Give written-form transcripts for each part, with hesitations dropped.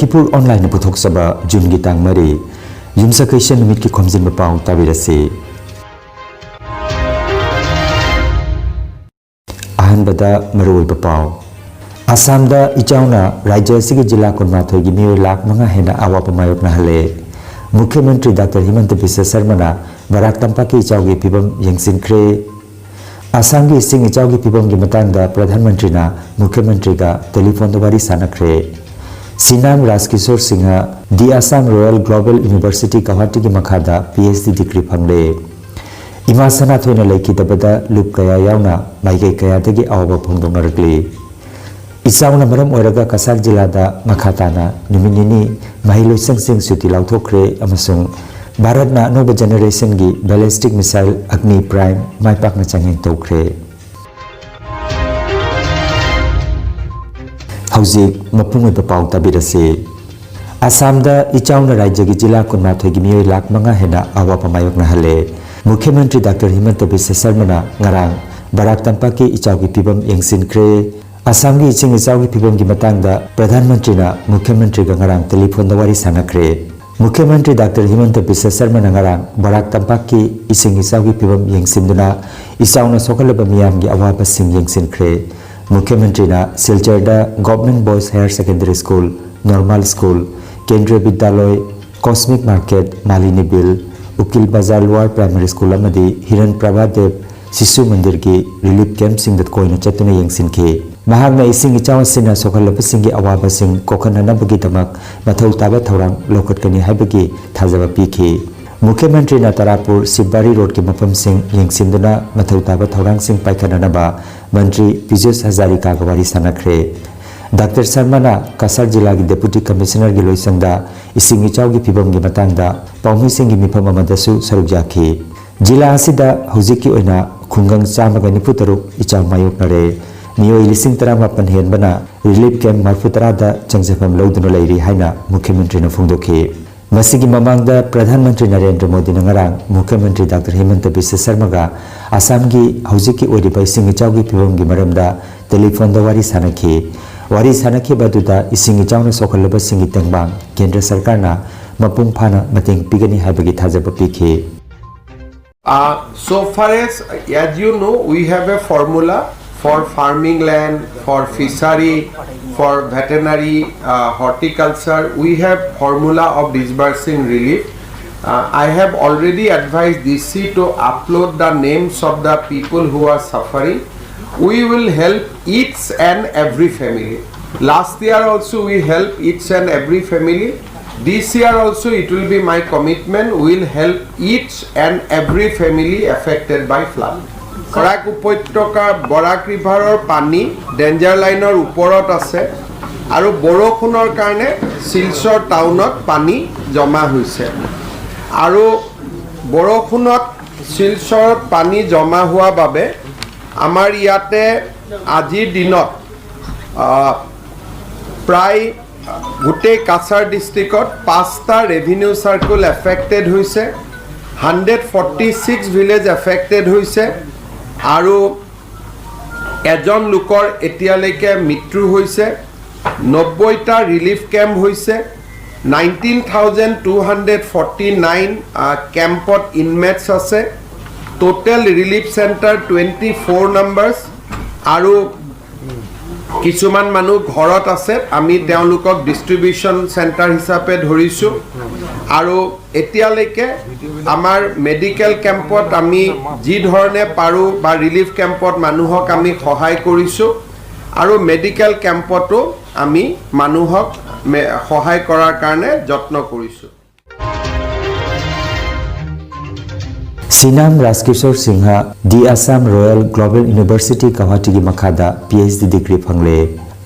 Lakhipuronline puthok-saba June gi tang mari yumsakation numit ki Khomjinba Pao tabirase. Ahanbada maruoiba Pao Assam da ichauna rajya sigi jila kunmathoi gi mioi lakh manga hena awapa mayok na hale. Mukhyamantri Dr. Himanta Biswa Sarma na Barak Tampak ki ichau gi pibam yengsinkre. Assam gi sing ichau gi pibam gi matangda Pradhan Mantri na Mukhyamantri ga telephone da wari sanakre. Sinam Raskishore Singha The Assam Royal Global University Guwahati ki makhada PhD degree phangre. Ima sana thoina laiki dabada lup kaya yauna maigai kaya dagi awaba phongdonaragli. Isauna maram oiraga Kasar jila da makhatana numinini mahiloi sangsing suti lauthokre amasung Bharat na nova generation gi ballistic missile Agni Prime maipak na changheng tokre. Hauzik mapung oiba Pao tabirase. Assam da ichauna rajya gi jila kunmathoi gi mioi lakh manga hena awapa mayok na hale. Mukhyamantri Dr. Himanta Biswa Sarma na ngarang Barak Tampak ki ichau gi pibam yengsinkre. Assam gi iching ichau gi pibam gi matangda Pradhan Mantri na Mukhyamantri ga ngarang telephone da wari sanakre. Mukhyamantri Dr. Himanta Biswa Sarma na ngarang Barak Tampak ki iching ichau gi pibam yengsinduna ichauna sokalaba miyam gi awaba sing yengsinkre. Mukhyamantri na silchar da Government Boys Higher Secondary School, Normal School, Kendriya Vidyaloy, Cosmic Market, Malini Bill, Ukil Bazar Lower Primary School amadi Hiran Prabhadev Sishu Mandir ki relief camp sing that koina chatuna yengsinke. Mahagna ising ichaw sina sokalaba singi awaba sing kokhanana bagi tamak mathau taba thorang lokatkani haibagi thajaba pikhi. Mukhyamantri na Tarapur Sibari Road ki mafam sing yengsinduna mathau taba thorang sing paikhananaba Mantri Piyush Hazarika ga wari sanakre. Dr. Sarma na Kasar jila gi Deputy Commissioner gi loisangda ising ichaw gi pibam gi matangda paumi sing gi mifam amadasu saruk yakhi. Jila asida hujiki oina khungang chamaga niputaruk ichaw mayok nare. Mioi lising taramapan henbana relief camp marfutara da changjafam loduna lairi haina Mukhyamantri na phongdokhi. Masigi mamangda Pradhan Mantri Narendra Modi na ngarang Mukhyamantri Dr. Himanta Biswa Sarma ga Assam gi hujiki oiriba ising ichaw gi pibam gi maramda telephone da wari sanakhi. Wari sanakhi baduda ising ichaw na sokalaba singi tengbang Kendra Sarkar na mapung phana mateng pigani haibagi thajaba pikhi. So far as you know, we have a formula for farming land, for fishery, for veterinary, horticulture. We have formula of disbursing relief. I have already advised DC to upload the names of the people who are suffering. We will help each and every family. Last year also we helped each and every family. This year also it will be my commitment. We will help each and every family affected by flood. Barak Upotaka Barak River pani danger line or uporot ase aru borokhunor karone silchar townot pani jama hoise aru borokhunot silchar pani jama hua babe amar iyate ajir dinot pray Gute Cachar districtot 5ta revenue circle affected hoise 146 village affected hoise aru ejon lukor etialeke mitru hoise 90ta relief camp hoise 19,249 campot inmates ase total relief center 24 numbers aru কিছুমান মানুহ ঘৰত আছে আমি তেওঁলোকক ডিস্ট্ৰিবিউশন centre হিচাপে ধৰিছো আৰু এতিয়ালৈকে আমাৰ মেডিকেল ক্যাম্পত আমি যি ধৰণে পাৰো বা ৰিলিফ ক্যাম্পত মানুহক আমি সহায় কৰিছো আৰু মেডিকেল ক্যাম্পতো আমি মানুহক সহায় কৰাৰ কাৰণে যত্ন কৰিছো। Sinam Raskishore Singha The Assam Royal Global University Guwahati gi makhada PhD degree phangle.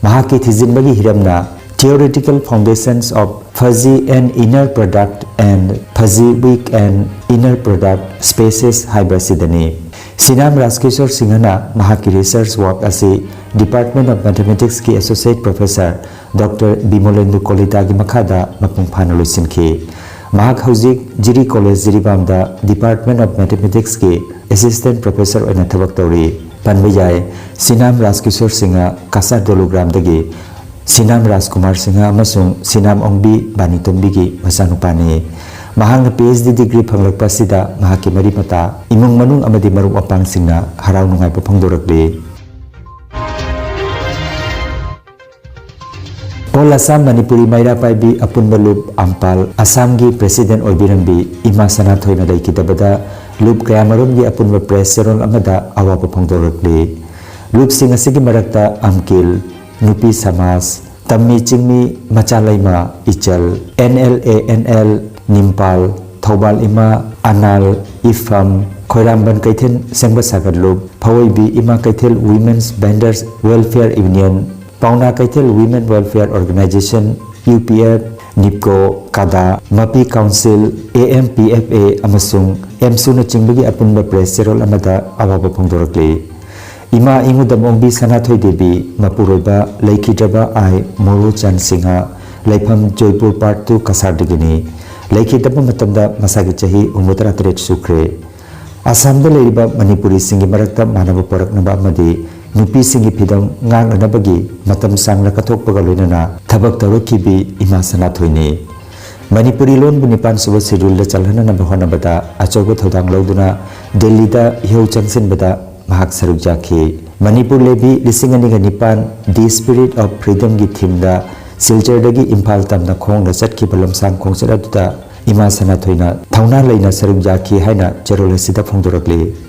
Mahaki thijinbagi hiramna Theoretical Foundations of Fuzzy and Inner Product and Fuzzy Weak and Inner Product Species Hybrisidani. Sinam Raskishore Singha na mahaki research work ase Department of Mathematics ki Associate Professor Dr. Bimolendu Kolita gi makhada mapung phana loisinki. Mahak Hauzik Jiri College Jiribam da Department of Mathematics ki Assistant Professor oina thabak tauri. Panbijai Sinam Raskishore Singha Kasar Dolugram dagi Sinam Rajkumar Singha amasung Sinam Ongbi Bani Tombigi masanupani mahangna PhD degree phanglakpa sida mahaki mari mata imung manung amadi marup apang singna harau nungai pa phangdorakli All Assam Manipuri Maira Paibi Apun Balup Ampal Assam gi President Oibirambi Ima Sanathoina Laikidabada Loop Kayamarum gi Apun ba Press Serol Amada Awapa Phangdorakli Loop Sing asigi marakta Amkil Nupi Samas Tammi Chingmi Machalaima Ichal NLANL Nimpal Thobal Ima Anal Ifam Khoiramban Kaithen Sengba Sagar Loop Phawaibi Ima Kaithel Women's Vendors Welfare Union Pauna Kaithel Women Welfare Organization UPF NIPCO Kada Mapi Council AMPFA amasung MSU na chingbagi apunba press serol amada awaba phangdorakli Ima ingudam ongbi Sanathoi Devi Mapuroba Lakhidraba Ai Moro Chan Singha Laifam Joypur Part 2 Kasardagini Lakhidaba matamda masagi chahi 63 sukre Assamda leiriba Manipuri singi marakta manaba poraknaba amadi Nupi singi pidam ngang anabagi matam sangla kathokpaga loinana thabak tawrakibi Ima Sanathoini Manipuri lon bunipan suba schedule da chalhana na bahonabada achoba thodang lauduna Delhi da heu changsin bada mahak saruk jakhi Manipur lebi lisingani ga nipan The Spirit of Freedom gi theme da silchar dagi Imphal tamna khong da chatki balam sang khong charaduda Ima Sanathoina thauna leina saruk jakhi haina charole sida phongdorakli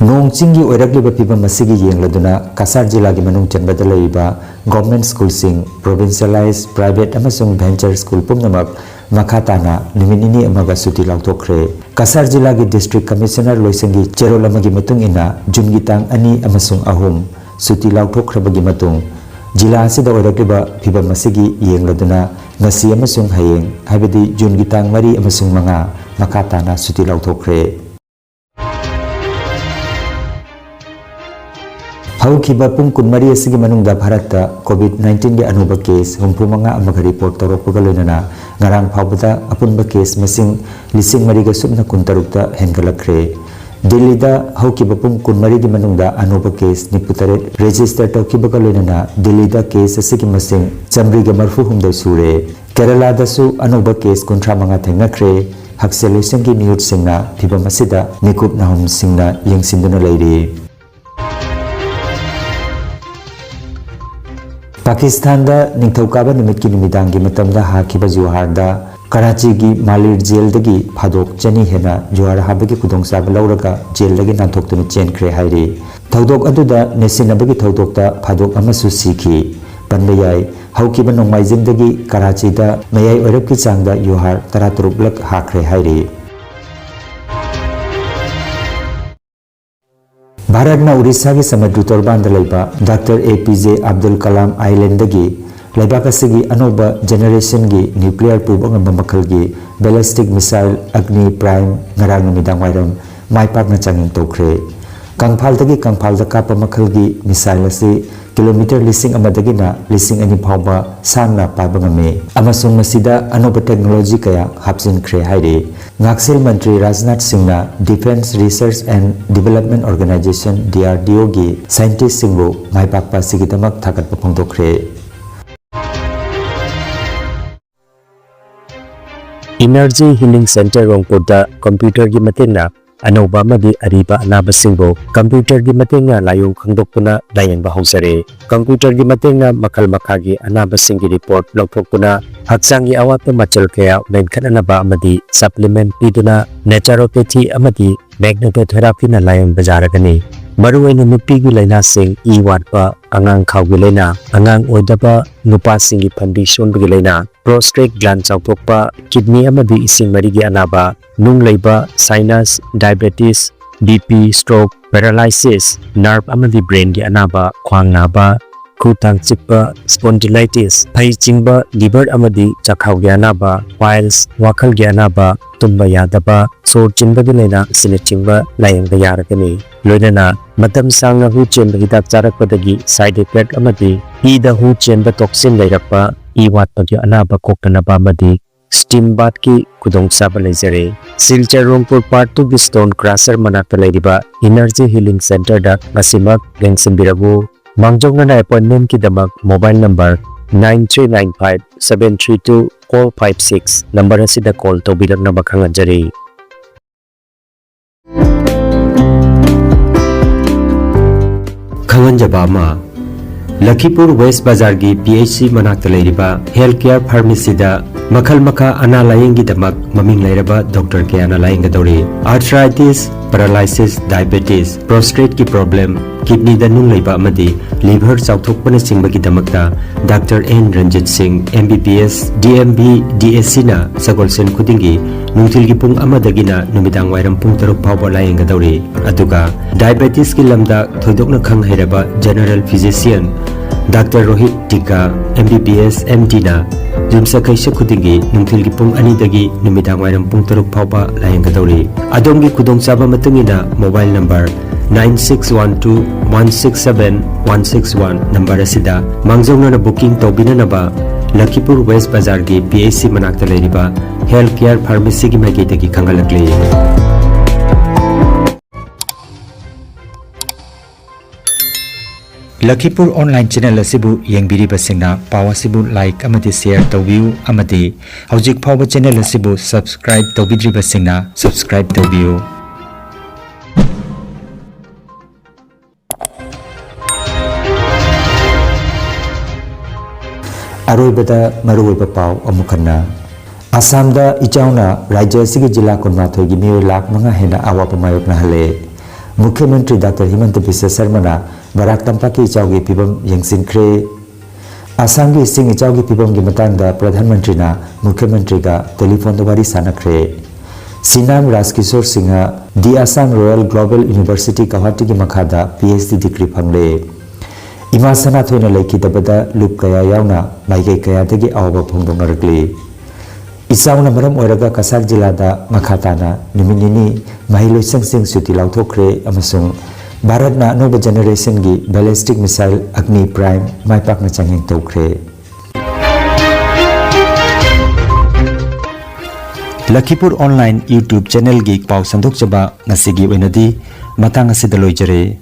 Nong chingi oirakliba pibam masigi yengladuna Kasar jila gi manung chanbada laiba government school sing provincialized private amasung venture school pumnamak makhatana niminini amaga suti lautokre Kasar jila gi district commissioner loisangi cherolamagi matung ina jungi tang ani amasung ahum suti lautokrabagi matung jila asida oirakliba pibam masigi yengladuna ngasi amasung hayeng habedi jungi tang mari amasung manga makhatana suti lautokre Haukiba pung kunmari asigi manungda Bharatda COVID-19 gi anuba case humpumanga amaga report tawrokpaga loinana ngarang phawbada apunba case masing lising mariga subna kuntarukta hengalakre Delhi-da haukiba pung kunmari gi manungda anuba case niputare register tawkibaga loinana Delhi-da case asigi masing chamriga marfu humdai sure Kerala-da su anuba case kuntra manga thengnakre hakseloisang gi miyut singna phibam asida mikup nahum singna yengsinduna leiri Pakistan da ningthokaba nimitki nimidangi matamda hakiba Johar da Karachi gi Malir jail dagi phadok chani hena Johar habagi khudongsa lauraga jail dagi nanthoktu chen khre hairi thodok aduda nesinabagi thodokta phadok amasu sikhi panba yai haukiba nongmaijing dagi Karachi da mayai oirapki changda Johar 13 lak hakre hairi Bharatna Orissa gi Samudra Torbanda laiba Dr. APJ Abdul Kalam Island dagi laibakasigi anoba generation gi nuclear pubang mamakal gi ballistic missile Agni Prime ngarang namidang wairam maipakna changing tokre Kangphal dagi Kangphal da kapa makal gi missile asi kilometer lising amadagi na lising ani phawba sangna pabangame amasung masida anoba technology kaya hapsin khre haire Ngaksel Mantri Rajnath Singhna Defense Research and Development Organization DRDO gi scientist singbo maipakpa sigidamak thakatpa phongdokre Energy Healing Center Rongpurda computer gi matengna Anoba madi ariba anaba singbo computer gi matengna layong khangdokpuna layang bahawsare computer gi matengna makal makagi anaba singi report lawthokpuna haksangi awatpa machal kaya menkhananaba amadi supplement piduna naturopathy amadi magnetotherapy na layang bajaragani maruwaina nupi gi laina sing I watpa angang khawgi laina angang oidaba nupa singi phambi sonbagi laina prostate gland chawthokpa kidney amadi ising marigi anaba nung leiba sinus diabetes BP stroke paralysis nerve amadi brain gi anaba khwang naba khutang chikpa spondylitis phai chingba liver amadi chakhau gi anaba piles wakhal gi anaba tumba yadaba sor chinba gi laina sine chingba layang da yaragani loinana matam sangna hu chenba hidak charakpadagi side effect amadi I da hu chenba toxin leirakpa I watpa gi anaba koktanaba amadi steam bath ki kudong saba leizare. Silchar Rongpur Part 2 Stone Crusher manakta leiriba Energy Healing Center da ngasimak lengsimbirabu. Mangjongna na appointment ki damak mobile number 9395-732-456 number asida call tawbirak na bakhanganjari. Khomjinba Pao Lakhipur West Bazar gi PHC manakta leiriba Healthcare Pharmacy da makhal makha ana layeng gi damak maming leiraba Dr. Kayana layeng gadori. Arthritis, paralysis, diabetes, prostate ki problem, kidney da nung leiba amadi liver chauthokpana singba gi damakta Dr. N Ranjit Singh MBBS DMB DSC na sagol sen khudingi nungthil gi pung amadagina numidang wairam pung 6 phawba layeng gadori. Aduga diabetes ki lamda thoidokna khang hairaba general physician Dr. Rohit Tika MBBS MD na jumsa kaisa khudingi nungthil gi pung ani dagi numidang wairam pung 6 phawba layeng gadori. Adom gi khudong chaba matungina mobile number 9612-167-161 number asida mangjongna na booking tawbina naba Lakhipur West Bazar gi PHC manakta leiriba Healthcare Pharmacy gi maigi dagi khangalakli. Lakhipur online channel asibu yengbiriba singna paw asibu like amati share tawbiu amati hojik phawba channel asibu subscribe tawbidriba singna subscribe tawbiu. Aroibada maruiba pau amukhanna Assam da ichauna rajya sigi jila kunmathoi gi mioi lakh manga hena awa pamayok na hale Mukhyamantri Dr. Himanta Biswa Sarma na Barak Tampak ki ichau gi pibam yengsinkre. Assam gi sing ichau gi pibam gi matangda Pradhan Mantri na Mukhyamantri ga telephone da wari sanakre. Sinam Raskishore Singha The Assam Royal Global University Guwahati gi makhada PhD degree phangle. Ima sana thoina leiki dabada lup kaya yauna maige kaya dagi awaba phongdongnarakli. Isauna maram oiraga Kasar jila da makhatana numinini mahiloi sangsing suti lauthokre amasung Bharat na anova generation gi ballistic missile Agni Prime maipakna changjeng tawkre. Lakhipur online YouTube channel gi paw sandok chaba ngasigi oinadi matang asida loijare.